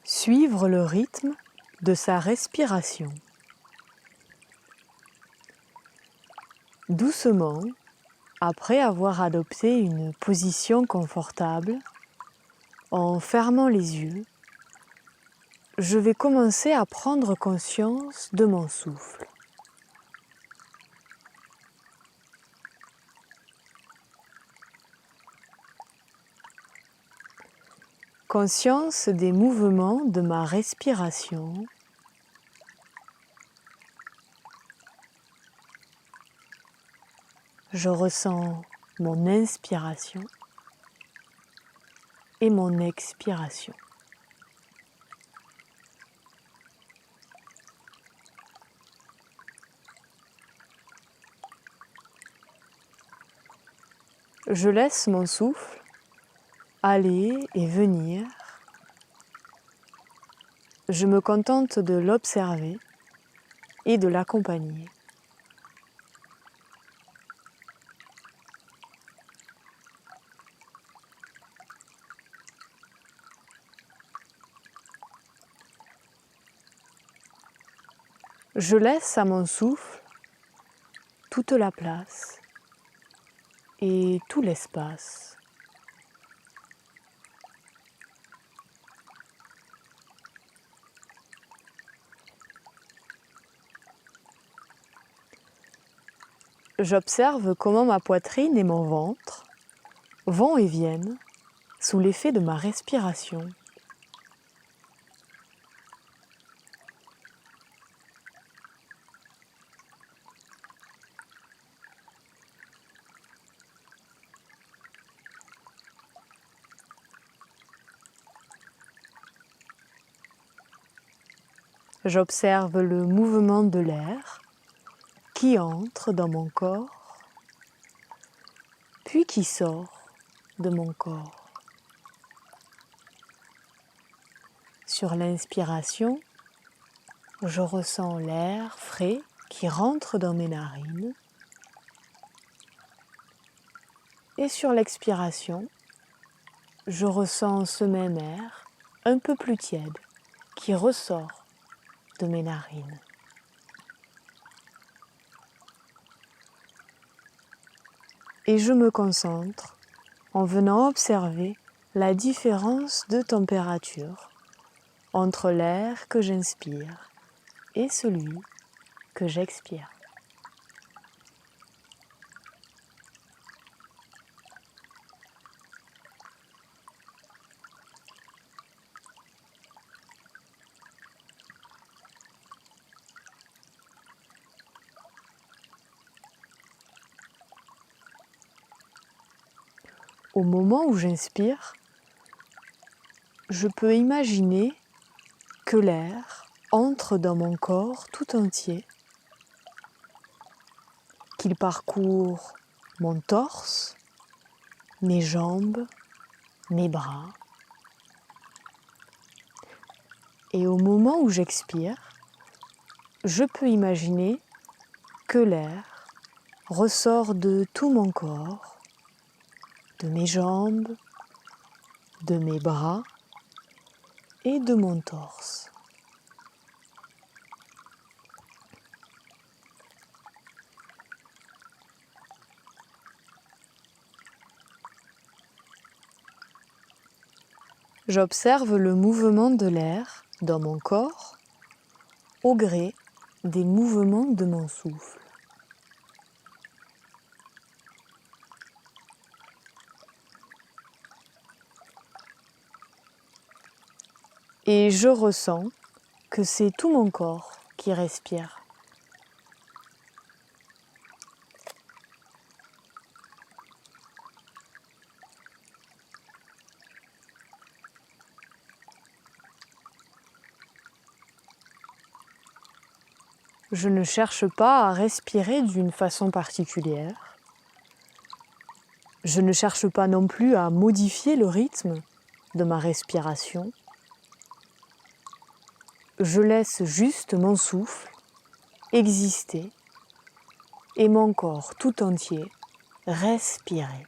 Suivre le rythme de sa respiration. Doucement, après avoir adopté une position confortable, en fermant les yeux, je vais commencer à prendre conscience de mon souffle. Conscience des mouvements de ma respiration. Je ressens mon inspiration et mon expiration. Je laisse mon souffle aller et venir. Je me contente de l'observer et de l'accompagner. Je laisse à mon souffle toute la place et tout l'espace. J'observe comment ma poitrine et mon ventre vont et viennent sous l'effet de ma respiration. J'observe le mouvement de l'air qui entre dans mon corps, puis qui sort de mon corps. Sur l'inspiration, je ressens l'air frais qui rentre dans mes narines. Et sur l'expiration, je ressens ce même air un peu plus tiède qui ressort de mes narines. Et je me concentre en venant observer la différence de température entre l'air que j'inspire et celui que j'expire. Au moment où j'inspire, je peux imaginer que l'air entre dans mon corps tout entier, qu'il parcourt mon torse, mes jambes, mes bras. Et au moment où j'expire, je peux imaginer que l'air ressort de tout mon corps, de mes jambes, de mes bras et de mon torse. J'observe le mouvement de l'air dans mon corps au gré des mouvements de mon souffle. Et je ressens que c'est tout mon corps qui respire. Je ne cherche pas à respirer d'une façon particulière. Je ne cherche pas non plus à modifier le rythme de ma respiration. Je laisse juste mon souffle exister et mon corps tout entier respirer.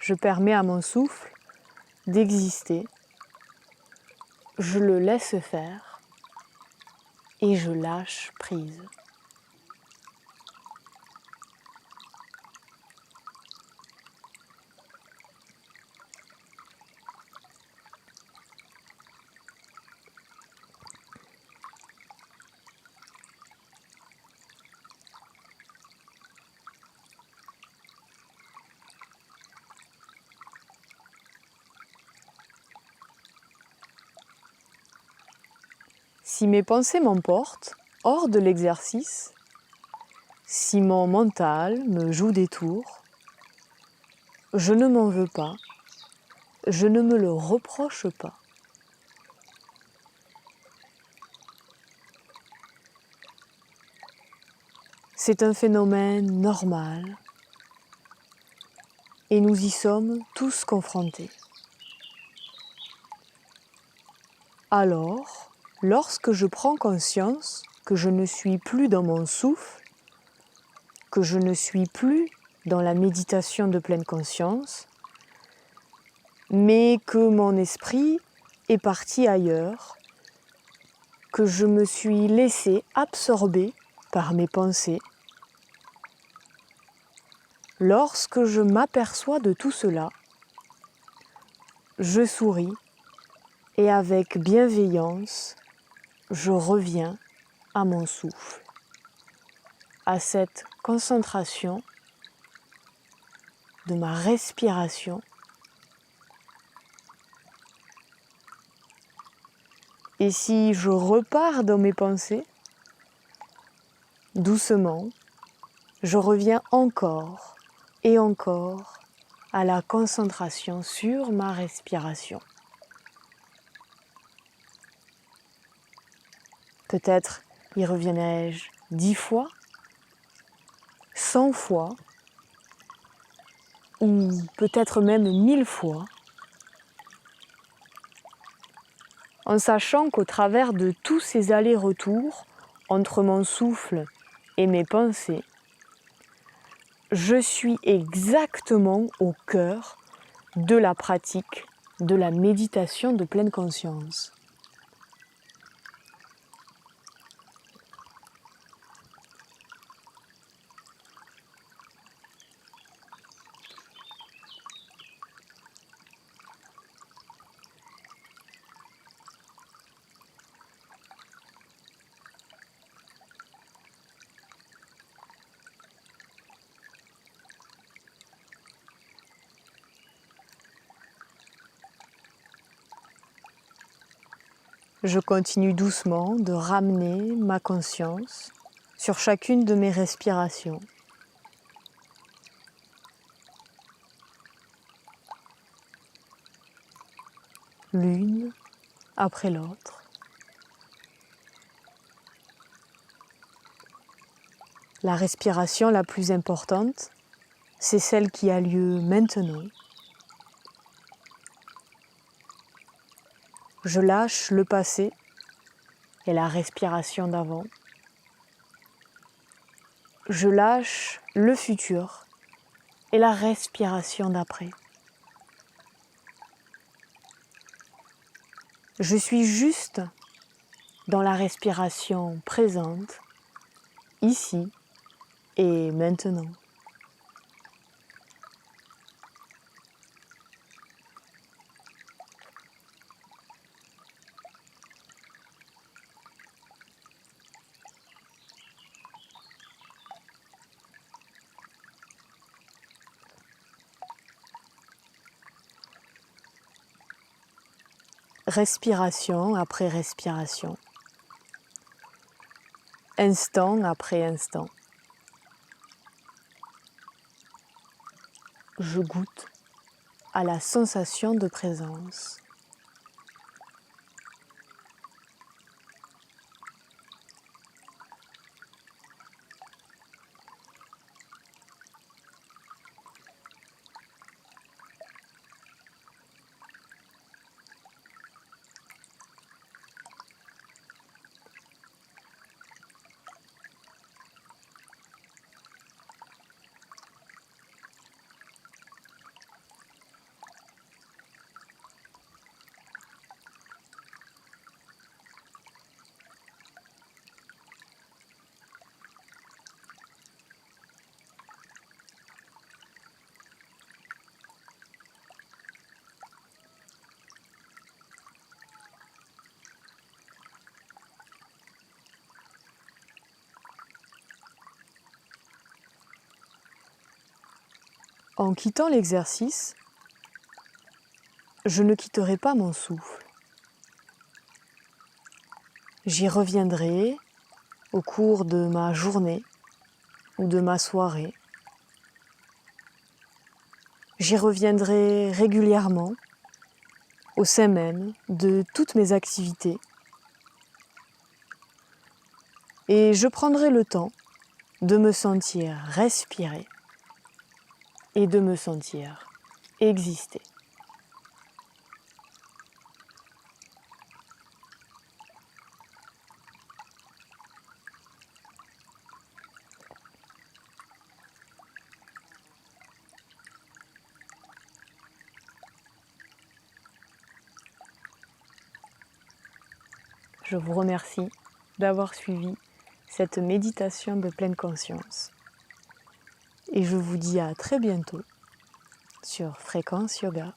je permets à mon souffle d'exister, je le laisse faire et je lâche prise. Si mes pensées m'emportent hors de l'exercice, si mon mental me joue des tours, je ne m'en veux pas, je ne me le reproche pas. C'est un phénomène normal et nous y sommes tous confrontés. Alors, lorsque je prends conscience que je ne suis plus dans mon souffle, que je ne suis plus dans la méditation de pleine conscience, mais que mon esprit est parti ailleurs, que je me suis laissé absorber par mes pensées. Lorsque je m'aperçois de tout cela, je souris et avec bienveillance, je reviens à mon souffle, à cette concentration de ma respiration. Et si je repars dans mes pensées, doucement, je reviens encore et encore à la concentration sur ma respiration. Peut-être y reviendrai-je 10 fois, 100 fois, ou peut-être même 1000 fois, en sachant qu'au travers de tous ces allers-retours entre mon souffle et mes pensées, je suis exactement au cœur de la pratique de la méditation de pleine conscience. Je continue doucement de ramener ma conscience sur chacune de mes respirations. L'une après l'autre. La respiration la plus importante, c'est celle qui a lieu maintenant. Je lâche le passé et la respiration d'avant. Je lâche le futur et la respiration d'après. Je suis juste dans la respiration présente, ici et maintenant. Respiration après respiration, instant après instant. Je goûte à la sensation de présence. En quittant l'exercice, je ne quitterai pas mon souffle. J'y reviendrai au cours de ma journée ou de ma soirée. J'y reviendrai régulièrement au sein même de toutes mes activités. Et je prendrai le temps de me sentir respirer et de me sentir exister. Je vous remercie d'avoir suivi cette méditation de pleine conscience. Et je vous dis à très bientôt sur Fréquence Yoga.